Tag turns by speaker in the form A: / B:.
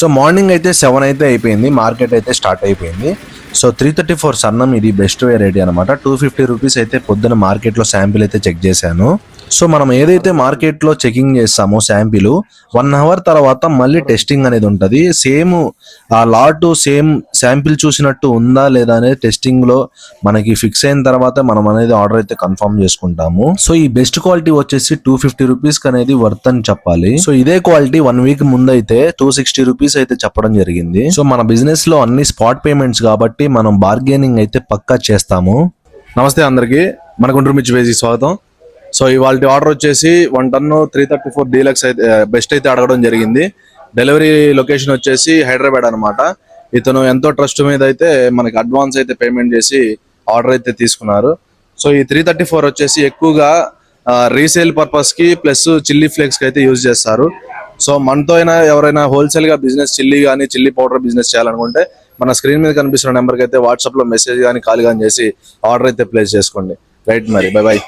A: So morning అయితే 7 అయితే అయిపోయింది, మార్కెట్ అయితే స్టార్ట్ అయిపోయింది. సో 334 సన్నం ఇది బెస్ట్ వెరైటీ అనమాట. 250 రూపీస్ అయితే పొద్దున మార్కెట్లో శాంపిల్ అయితే చెక్ చేశాను. సో మనం ఏదైతే మార్కెట్లో చెకింగ్ చేస్తామో శాంపిల్ 1 అవర్ తర్వాత మళ్ళీ టెస్టింగ్ అనేది ఉంటుంది. సేమ్ ఆ లాట్ సేమ్ శాంపిల్ చూసినట్టు ఉందా లేదా అనేది టెస్టింగ్ లో మనకి ఫిక్స్ అయిన తర్వాత మనం అనేది ఆర్డర్ అయితే కన్ఫర్మ్ చేసుకుంటాము. సో ఈ బెస్ట్ క్వాలిటీ వచ్చేసి 250 రూపీస్ అనేది వర్త్ అని చెప్పాలి. సో ఇదే క్వాలిటీ 1 వీక్ ముందు అయితే 260 రూపీస్ అయితే చెప్పడం జరిగింది. సో మన బిజినెస్ లో అన్ని స్పాట్ పేమెంట్స్ కాబట్టి మనం బార్గెనింగ్ అయితే పక్కా చేస్తాము. నమస్తే అందరికి, మన గుంటూరు మిర్చి వేసి స్వాగతం. సో ఇవాళ ఆర్డర్ వచ్చేసి 1 టన్ను 334 డీలక్స్ అయితే బెస్ట్ అయితే అడగడం జరిగింది. డెలివరీ లొకేషన్ వచ్చేసి హైదరాబాద్ అనమాట. ఇతను ఎంతో ట్రస్ట్ మీద అయితే మనకి అడ్వాన్స్ అయితే పేమెంట్ చేసి ఆర్డర్ అయితే తీసుకున్నారు. సో ఈ 334 వచ్చేసి ఎక్కువగా రీసేల్ పర్పస్ కి ప్లస్ చిల్లీ ఫ్లేక్స్ కి అయితే యూజ్ చేస్తారు. సో మనతో అయినా ఎవరైనా హోల్సేల్ గా బిజినెస్ చిల్లీ కానీ చిల్లీ పౌడర్ బిజినెస్ చేయాలనుకుంటే మన స్క్రీన్ మీద కనిపిస్తున్న నెంబర్కి అయితే వాట్సాప్ లో మెసేజ్ కానీ కాల్ కానీ చేసి ఆర్డర్ అయితే ప్లేస్ చేసుకోండి. రైట్, మరి బై బై.